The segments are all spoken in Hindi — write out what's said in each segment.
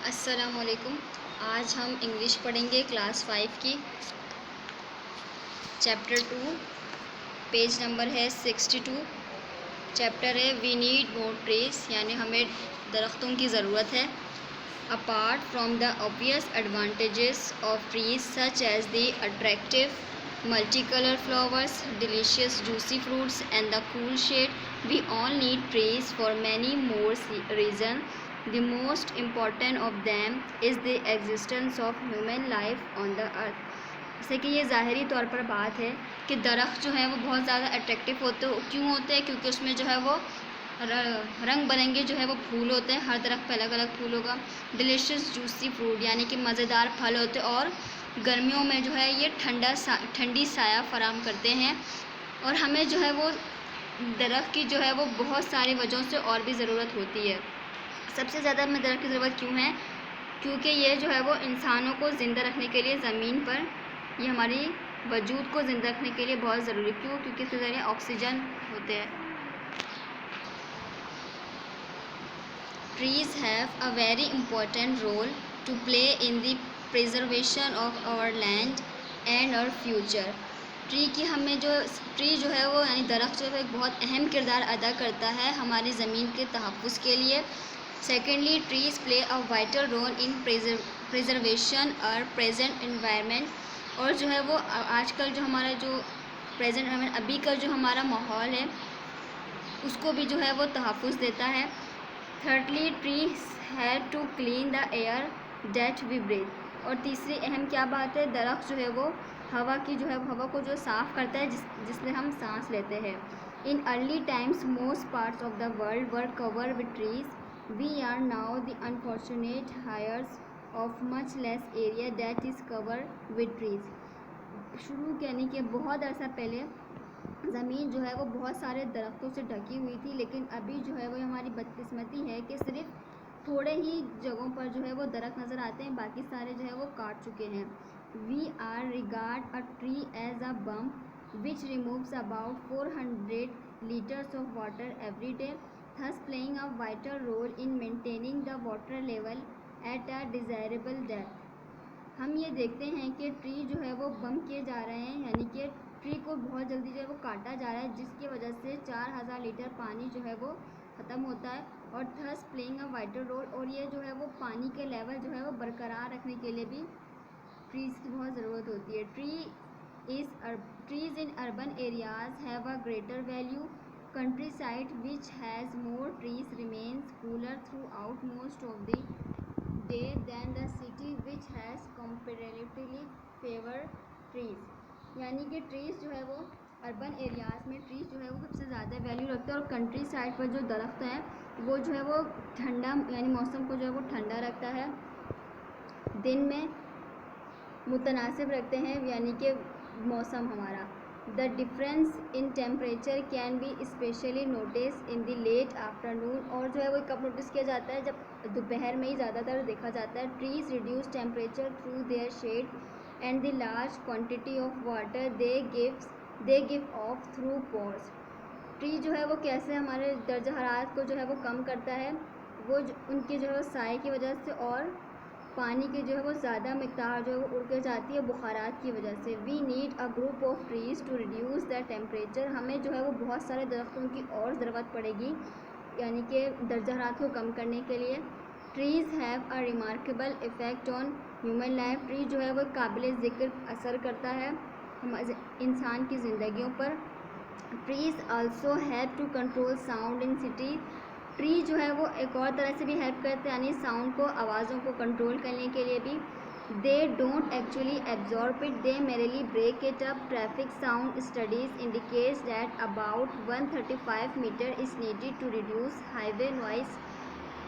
अस्सलामुअलैकुम। आज हम इंग्लिश पढ़ेंगे क्लास 5 की। चैप्टर 2, पेज नंबर है 62। चैप्टर है वी नीड मोर ट्रीज, यानी हमें दरख्तों की ज़रूरत है। Apart from the obvious advantages of trees such as the attractive multi colour flowers, delicious juicy fruits and the cool shade, we all need trees for many more reasons. The most important of them is the existence of human life on the earth. जैसे कि ये ज़ाहिरी तौर पर बात है कि दरख्त जो है वो बहुत ज़्यादा अट्रैक्टिव क्यों होते हैं, क्योंकि उसमें जो है वो रंग बिरंगे जो है वो फूल होते हैं। हर दरख्त पे अलग अलग फूल होगा। डिलीशियस जूसी फ्रूट, यानी कि मज़ेदार फल होते हैं, और गर्मियों में जो है ये ठंडी साया फराहम करते हैं। और हमें जो है वो दरख्त की जो है वो बहुत सारी वजहों से और भी ज़रूरत होती है। सबसे ज़्यादा हमें दरख्त की ज़रूरत क्यों है? क्योंकि ये जो है वो इंसानों को ज़िंदा रखने के लिए ज़मीन पर, ये हमारी वजूद को ज़िंदा रखने के लिए बहुत ज़रूरी। क्यों? क्योंकि इसके ज़रिए ऑक्सीजन होते हैं। Trees have a very important role to play in the preservation of our land and our future. Tree जो है वो यानी दरख्त जो है एक बहुत अहम किरदार अदा करता है हमारी ज़मीन के तहफ़्फ़ुज़ के लिए। Secondly, trees play a vital role in preservation और प्रेजेंट इन्वायरमेंट। और जो है वो आजकल जो हमारा जो प्रेजेंट इन्वायरमेंट, अभी का जो हमारा माहौल है, उसको भी जो है वो तहफ़्फ़ुज़ देता है। Thirdly, trees help to clean the air that we breathe. और तीसरी अहम क्या बात है, दरख्त जो है वो हवा को जो साफ़ करता है, जिसमें हम सांस लेते हैं। In early times most parts of the world were cover with trees. We are now the unfortunate heirs of much less area that is cover with trees. शुरू यानी कि बहुत अर्सा पहले ज़मीन जो है वो बहुत सारे दरख्तों से ढकी हुई थी, लेकिन अभी जो है वो हमारी बदकिस्मती है कि सिर्फ थोड़े ही जगहों पर जो है वो दरख्त नज़र आते हैं, बाकी सारे जो है वो काट चुके हैं। We are regard a tree as a pump which removes about 400 litres of water every day, thus playing a vital role in maintaining the water level at a desirable depth. हम ये देखते हैं कि ट्री जो है वो बम किए जा रहे हैं, यानी कि ट्री को बहुत जल्दी जो है वो काटा जा रहा है, जिसकी वजह से 4000 लीटर पानी जो है वो ख़त्म होता है। और thus playing a vital role, और ये जो है वो पानी के लेवल जो है वो बरकरार रखने के लिए भी ट्रीज़ की बहुत ज़रूरत होती है। Trees in urban areas have a greater value. Countryside which has more trees remains cooler throughout most of the day than the city which has comparatively fewer trees. यानी कि ट्रीज़ जो है वो अर्बन एरियाज़ में ट्रीज़ जो है वो सबसे ज़्यादा वैल्यू रखते हैं। और कंट्री साइड पर जो दरख्त हैं वो जो है वो ठंडा, यानी मौसम को जो है वो ठंडा रखता है, दिन में मुतनासिब रखते हैं, यानी कि मौसम हमारा। The difference in temperature can be specially notice in the late afternoon. और जो है वो कब नोटिस किया जाता है? जब दोपहर में ही ज़्यादातर देखा जाता है। Trees reduce temperature through their shade and the large quantity of water they give off through pores. Tree जो है वो कैसे हमारे दर्जा हरारत को जो है वो कम करता है? वो उनके जो है वो साए की वजह से, और पानी की जो है वो ज़्यादा मिक़दार जो है वो उड़ के जाती है बुखारात की वजह से। We need a group of trees to reduce the temperature. हमें जो है वो बहुत सारे दरख्तों की और ज़रूरत पड़ेगी, यानी कि दर्जा हरारत को कम करने के लिए। Trees have a remarkable effect on human life. Tree जो है वो काबिल ज़िक्र असर करता है इंसान की ज़िंदगियों पर। Trees also help to control sound in city. Tree जो है वो एक और तरह से भी हेल्प करते हैं, यानी साउंड को, आवाज़ों को कंट्रोल करने के लिए भी। They don't actually absorb it, they merely break it up. Traffic sound studies indicates that about 135 metre is needed to reduce highway noise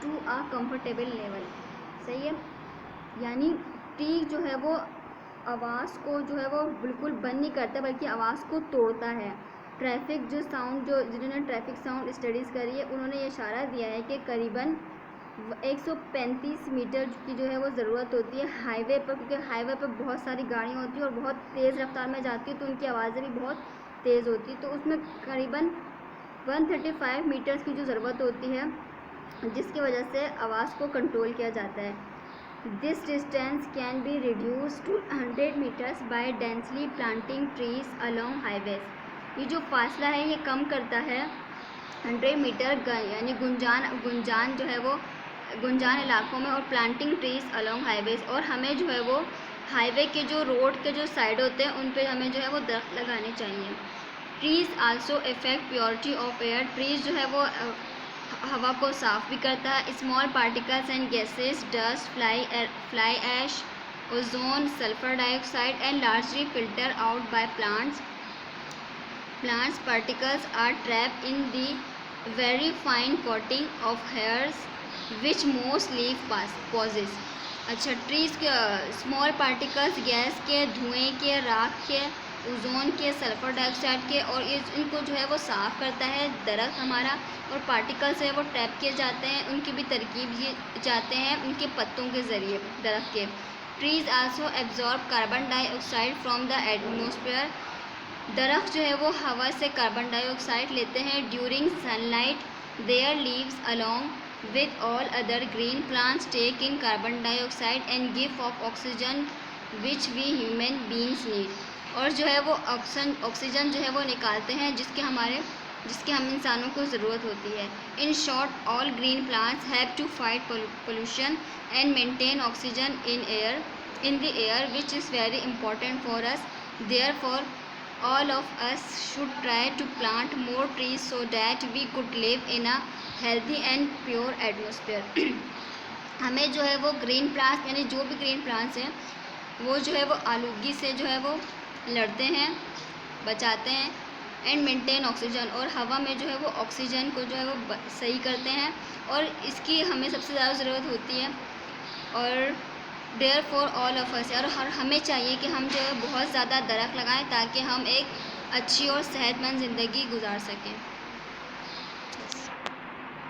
to a comfortable level. सही है, यानी ट्री जो है वो आवाज़ को जो है वो बिल्कुल बंद नहीं करता, बल्कि आवाज़ को तोड़ता है। ट्रैफिक जिन्होंने ट्रैफिक साउंड स्टडीज़ करी है, उन्होंने ये इशारा दिया है कि करीबन 135 मीटर की जो है वो ज़रूरत होती है हाईवे पर, क्योंकि हाईवे पर बहुत सारी गाड़ियाँ होती हैं और बहुत तेज़ रफ्तार में जाती है, तो उनकी आवाज़ें भी बहुत तेज़ होती है। तो उसमें करीबन 135 मीटर्स की जो ज़रूरत होती है, जिसकी वजह से आवाज़ को कंट्रोल किया जाता है। This distance can be reduced to 100 meters by densely planting trees along highways. ये जो फासला है ये कम करता है 100 मीटर यानी गुंजान जो है वो गुंजान इलाकों में, और प्लांटिंग ट्रीज अलोंग हाईवेज, और हमें जो है वो हाईवे के जो रोड के जो साइड होते हैं उन पे हमें जो है वो दरख्त लगाने चाहिए. Trees also effect purity of air. Trees जो है वो हवा को साफ भी करता है. Small particles and gases, dust, fly ash, ozone, sulphur dioxide and largely filter out by plants. Particles are trapped in the very fine coating of hairs which most leaf possess. अच्छा, ट्रीज़ के स्मॉल पार्टिकल्स गैस के, धुएं के, राख के, ओजोन के, सल्फर डाइऑक्साइड के, और इनको जो है वो साफ़ करता है दरख्त हमारा, और पार्टिकल्स है वो ट्रैप किए जाते हैं, उनकी भी तरकीब जाते हैं उनके पत्तों के ज़रिए दरख्त के. Trees also absorb carbon dioxide from the atmosphere. दरख्त जो है वो हवा से कार्बन डाइऑक्साइड लेते हैं. During sunlight their leaves along with all other green plants take in carbon dioxide and give off oxygen which we human beings need. और जो है वो ऑक्सीजन जो है वो निकालते हैं जिसके हम इंसानों को ज़रूरत होती है. In short, all green plants have to fight pollution and maintain oxygen in the air which is very important for us. Therefore all of us should try to plant more trees so that we could live in a healthy and pure atmosphere. हमें जो है वो ग्रीन प्लांट्स, यानी जो भी ग्रीन प्लांट्स हैं वो जो है वो आलूगी से जो है वो लड़ते हैं, बचाते हैं, एंड मेंटेन ऑक्सीजन, और हवा में जो है वो ऑक्सीजन को जो है वो सही करते हैं, और इसकी हमें सबसे ज़्यादा ज़रूरत होती है. और therefore all of us, और हमें चाहिए कि हम जो है बहुत ज़्यादा दरख्त लगाएं ताकि हम एक अच्छी और सेहतमंद ज़िंदगी गुजार सकें.